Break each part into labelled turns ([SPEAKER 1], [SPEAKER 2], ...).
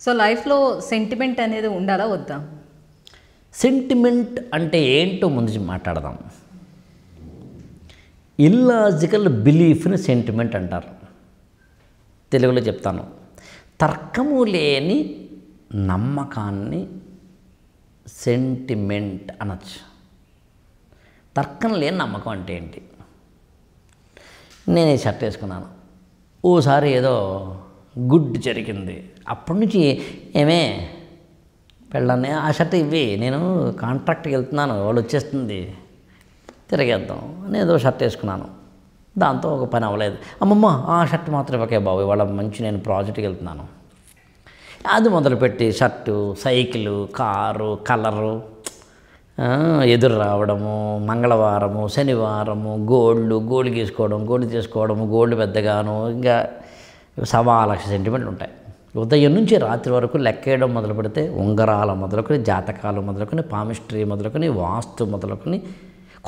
[SPEAKER 1] So లైఫ్లో sentiment అనేది ఉండాలా వద్దా?
[SPEAKER 2] సెంటిమెంట్ అంటే ఏంటో ముందు మాట్లాడదాం. ఇల్లాజికల్ బిలీఫ్ని సెంటిమెంట్ అంటారు. తెలుగులో చెప్తాను, తర్కము లేని నమ్మకాన్ని సెంటిమెంట్ అనొచ్చు. తర్కం లేని నమ్మకం అంటే ఏంటి? నేను ఈ షర్ట్ వేసుకున్నాను, ఓసారి ఏదో గుడ్ జరిగింది, అప్పటి నుంచి ఏమే పెళ్ళాన్ని ఆ షర్ట్ ఇవ్వి, నేను కాంట్రాక్ట్కి వెళ్తున్నాను, వాళ్ళు వచ్చేస్తుంది, తిరిగేద్దాం నేను ఏదో షర్ట్ వేసుకున్నాను, దాంతో ఒక పని అవ్వలేదు, అమ్మమ్మ ఆ షర్ట్ మాత్రం ఒకే బాబు ఇవాళ మంచి నేను ప్రాజెక్ట్కి వెళ్తున్నాను, అది మొదలుపెట్టి షర్టు, సైకిలు, కారు, కలరు, ఎదురు రావడము, మంగళవారము, శనివారము, గోల్డ్ తీసుకోవడము, గోల్డ్ పెద్దగాను, ఇంకా 1,00,000 సెంటిమెంట్లు ఉంటాయి. ఉదయం నుంచి రాత్రి వరకు లెక్కేయడం మొదలు పెడితే ఉంగరాల మొదలుకొని, జాతకాలు మొదలుకొని, పామిస్ట్రీ మొదలుకొని, వాస్తు మొదలుకొని,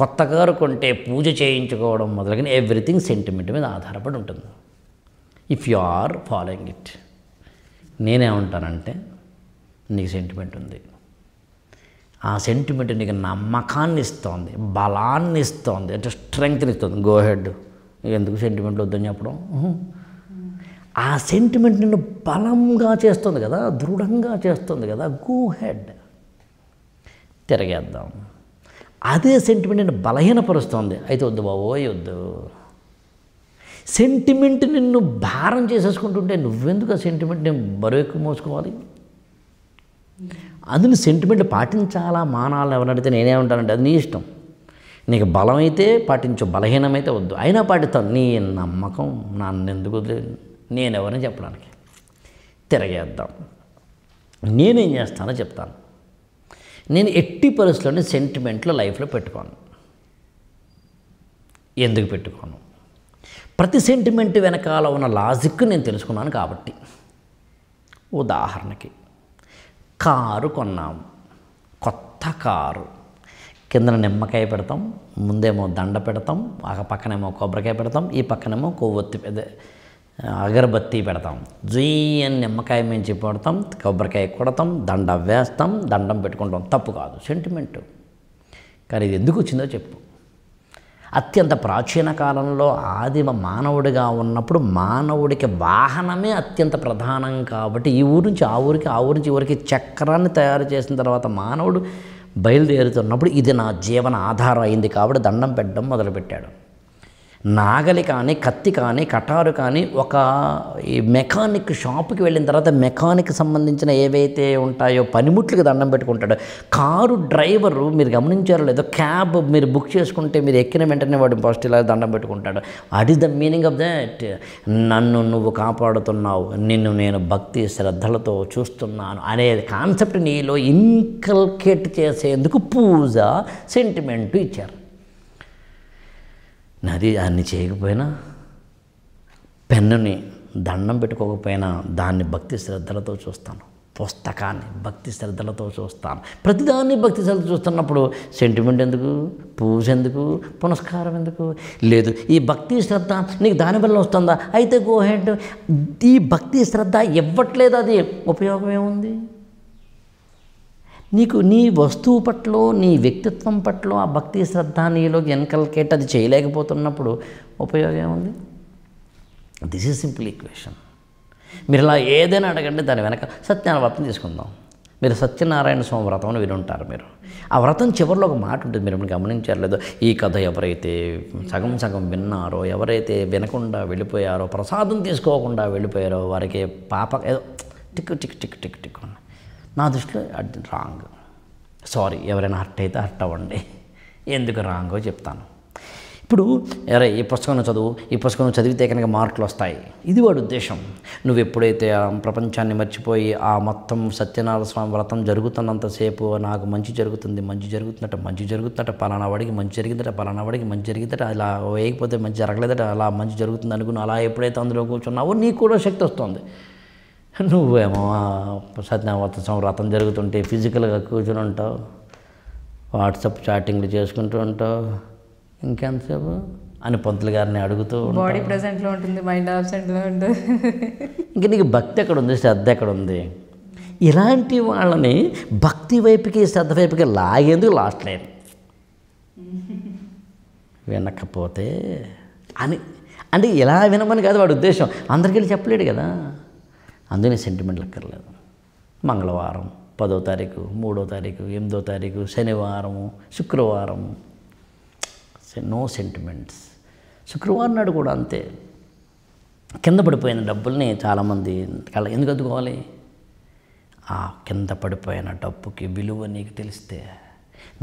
[SPEAKER 2] కొత్త కారు కొంటే పూజ చేయించుకోవడం మొదలుకొని ఎవ్రీథింగ్ సెంటిమెంట్ మీద ఆధారపడి ఉంటుంది. If you are following it, నేనేమంటానంటే నీకు సెంటిమెంట్ ఉంది, ఆ సెంటిమెంట్ నీకు నమ్మకాన్ని ఇస్తోంది, బలాన్ని ఇస్తోంది, అంటే స్ట్రెంగ్త్ని ఇస్తుంది. గో హెడ్, ఎందుకు సెంటిమెంట్లు వద్దని చెప్పడం, ఆ సెంటిమెంట్ నిన్ను బలంగా చేస్తుంది కదా, దృఢంగా చేస్తుంది కదా, గో హెడ్ తిరగేద్దాం. అదే సెంటిమెంట్ నిన్ను బలహీనపరుస్తుంది, అయితే వద్దు బాబోయ్ వద్దు. సెంటిమెంట్ నిన్ను భారం చేసేసుకుంటుంటే నువ్వెందుకు ఆ సెంటిమెంట్ని బరువు ఎక్కువ మోసుకోవాలి? అందుని సెంటిమెంట్ పాటించాలా మానాలని ఎవరిని అడిగితే నేనేమంటానంటే అది నీ ఇష్టం. నీకు బలమైతే పాటించు, బలహీనమైతే వద్దు. అయినా పాటిస్తాను. నీ నమ్మకం నన్ను ఎందుకు వదిలేదు, నేనెవరని చెప్పడానికి. తిరగేద్దాం. నేనేం చేస్తానో చెప్తాను. నేను ఎట్టి పరిస్థితుల్లోనే సెంటిమెంట్లో లైఫ్లో పెట్టుకోను. ఎందుకు పెట్టుకోను? ప్రతి సెంటిమెంట్ వెనకాల ఉన్న లాజిక్ నేను తెలుసుకున్నాను కాబట్టి. ఉదాహరణకి కారు కొన్నాము, కొత్త కారు, కిందన నిమ్మకాయ పెడతాం, ముందేమో దండ పెడతాం, ఆ పక్కనేమో కొబ్బరికాయ పెడతాం, ఈ పక్కనేమో కొవ్వొత్తి అగరబత్తి పెడతాం. జుయ్యని నిమ్మకాయ మించి పెడతాం, కొబ్బరికాయ కొడతాం, దండ వేస్తాం, దండం పెట్టుకుంటాం. తప్పు కాదు, సెంటిమెంటు. కానీ ఇది ఎందుకు వచ్చిందో చెప్పు. అత్యంత ప్రాచీన కాలంలో ఆదిమ మానవుడిగా ఉన్నప్పుడు మానవుడికి వాహనమే అత్యంత ప్రధానం కాబట్టి ఈ ఊరి నుంచి ఆ ఊరికి, ఆ ఊరి నుంచి ఈ ఊరికి చక్రాన్ని తయారు చేసిన తర్వాత మానవుడు బయలుదేరుతున్నప్పుడు ఇది నా జీవన ఆధారం అయింది కాబట్టి దండం పెట్టడం మొదలుపెట్టాడు. నాగలి కానీ, కత్తి కానీ, కటారు కానీ ఒక ఈ మెకానిక్ షాప్కి వెళ్ళిన తర్వాత మెకానిక్ సంబంధించిన ఏవైతే ఉంటాయో పనిముట్లకి దండం పెట్టుకుంటాడు. కారు డ్రైవరు మీరు గమనించారో లేదో, క్యాబ్ మీరు బుక్ చేసుకుంటే మీరు ఎక్కిన వెంటనే వాడు ఫస్ట్ ఇలా దండం పెట్టుకుంటాడు. What is the meaning of that? నన్ను నువ్వు కాపాడుతున్నావు, నిన్ను నేను భక్తి శ్రద్ధలతో చూస్తున్నాను అనే కాన్సెప్ట్ నీలో ఇన్కల్కేట్ చేసేందుకు పూజ, సెంటిమెంటు ఇచ్చారు. నది అన్ని చేయకపోయినా, పెన్నుని దండం పెట్టుకోకపోయినా దాన్ని భక్తి శ్రద్ధలతో చూస్తాను, పుస్తకాన్ని భక్తి శ్రద్ధలతో చూస్తాను. ప్రతిదాన్ని భక్తి శ్రద్ధ చూస్తున్నప్పుడు సెంటిమెంట్ ఎందుకు, పూజ ఎందుకు, పునస్కారం ఎందుకు? లేదు, ఈ భక్తి శ్రద్ధ నీకు దానివల్ల వస్తుందా, అయితే గో హెడ్. ఈ భక్తి శ్రద్ధ ఇవ్వట్లేదు, అది ఉపయోగం ఏముంది నీకు? నీ వస్తువు పట్ల, నీ వ్యక్తిత్వం పట్ల ఆ భక్తి శ్రద్ధ నీలోకి ఎన్కల్కేట్ అది చేయలేకపోతున్నప్పుడు ఉపయోగం ఏముంది? This is simple equation. మీరు ఇలా ఏదైనా అడగండి, దాని వెనక సత్యనారాయణ వ్రతం తీసుకుందాం. మీరు సత్యనారాయణ స్వామి వ్రతం అని వినుంటారు. మీరు ఆ వ్రతం చివరిలో ఒక మాట ఉంటుంది, మీరు గమనించారు లేదో, ఈ కథ ఎవరైతే సగం సగం విన్నారో, ఎవరైతే వినకుండా వెళ్ళిపోయారో, ప్రసాదం తీసుకోకుండా వెళ్ళిపోయారో వారికి పాప ఏదో tick tick tick tick tick. నా దృష్టిలో అది రాంగ్. సారీ, ఎవరైనా హర్ట్ అయితే హర్ట్ అవ్వండి, ఎందుకు రాంగో చెప్తాను. ఇప్పుడు అరే ఈ పుస్తకం చదువు, ఈ పుస్తకం చదివితే కనుక మార్కులు వస్తాయి, ఇది వాడి ఉద్దేశం. నువ్వు ఎప్పుడైతే ఆ ప్రపంచాన్ని మర్చిపోయి ఆ మొత్తం సత్యనారాయణ స్వామి వ్రతం జరుగుతున్నంతసేపు నాకు మంచి జరుగుతుంది, మంచి జరుగుతుందట, పలానా వాడికి మంచి జరిగిందట, పలానా వాడికి మంచి జరిగిందట, అలా వేయకపోతే మంచి జరగలేదట, అలా మంచి జరుగుతుంది అనుకుని అలా ఎప్పుడైతే అందులో కూర్చున్నావో నీకు కూడా శక్తి వస్తుంది. నువ్వేమో సత్యనారాయణ వ్రతం జరుగుతుంటే ఫిజికల్గా కూర్చుని ఉంటావు, వాట్సాప్ చాటింగ్లు చేసుకుంటూ ఉంటావు, ఇంకెంతసేపు అని పంతులు గారిని అడుగుతూ
[SPEAKER 1] బాడీ ప్రెసెంట్లో ఉంటుంది, మైండ్ ఆబ్సెంట్లో ఉంటుంది.
[SPEAKER 2] ఇంక నీకు భక్తి ఎక్కడ ఉంది, శ్రద్ధ ఎక్కడ ఉంది? ఇలాంటి వాళ్ళని భక్తి వైపుకి శ్రద్ధ వైపుకి లాగేందుకు లాస్ట్ లేరు. వినకపోతే అని అంటే ఇలా వినమని కాదు వాడి ఉద్దేశం, అందరికీ వెళ్ళి చెప్పలేడు కదా. అందుకని సెంటిమెంట్లు అక్కర్లేదు. మంగళవారం 10వ తారీఖు, 3వ తారీఖు, 8వ తారీఖు, శనివారము, శుక్రవారము, నో సెంటిమెంట్స్. శుక్రవారం నాడు కూడా అంతే. కింద పడిపోయిన డబ్బుల్ని చాలామంది ఎందుకు అద్దుకోవాలి? ఆ కింద పడిపోయిన డబ్బుకి విలువ నీకు తెలిస్తే,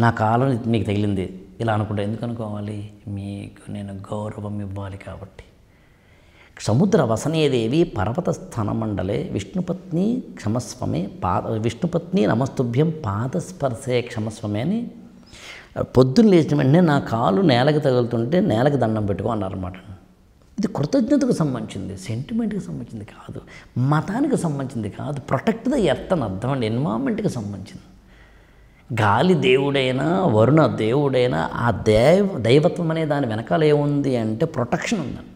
[SPEAKER 2] నా కాలం మీకు తగిలింది ఇలా అనుకుంటే ఎందుకు అనుకోవాలి? మీకు నేను గౌరవం ఇవ్వాలి కాబట్టి. సముద్ర వసనేదేవి పర్వత స్థనమండలే విష్ణుపత్ని క్షమస్వమే విష్ణుపత్ని నమస్తుభ్యం పాదస్పర్శే క్షమస్వమే అని పొద్దున్న లేచిన వెంటనే నా కాలు నేలకు తగులుతుంటే నేలకు దండం పెట్టుకో అన్నారన్నమాట. ఇది కృతజ్ఞతకు సంబంధించింది, సెంటిమెంట్కి సంబంధించింది కాదు, మతానికి సంబంధించింది కాదు. ప్రొటెక్ట్ ద ఎర్త్ అని అర్థం అండి, ఎన్విరాన్మెంట్కి సంబంధించింది. గాలి దేవుడైనా వరుణ దేవుడైనా ఆ దైవత్వం అనే దాని వెనకాల ఏముంది అంటే ప్రొటెక్షన్ ఉందండి,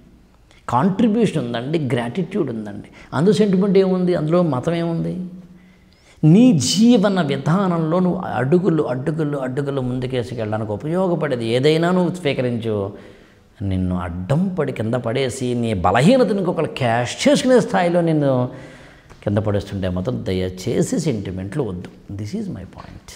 [SPEAKER 2] కాంట్రిబ్యూషన్ ఉందండి, గ్రాటిట్యూడ్ ఉందండి. అందులో సెంటిమెంట్ ఏముంది, అందులో మతం ఏముంది? నీ జీవన విధానంలో నువ్వు అడుగులు ముందుకేసుకెళ్ళడానికి ఉపయోగపడేది ఏదైనా నువ్వు స్వీకరించు. నిన్ను అడ్డం పడి కింద పడేసి నీ బలహీనతను ఇంకొకరు క్యాష్ చేసుకునే స్థాయిలో నిన్ను కింద పడేస్తుంటే మాత్రం దయచేసి సెంటిమెంట్లు వద్దు. This is my point.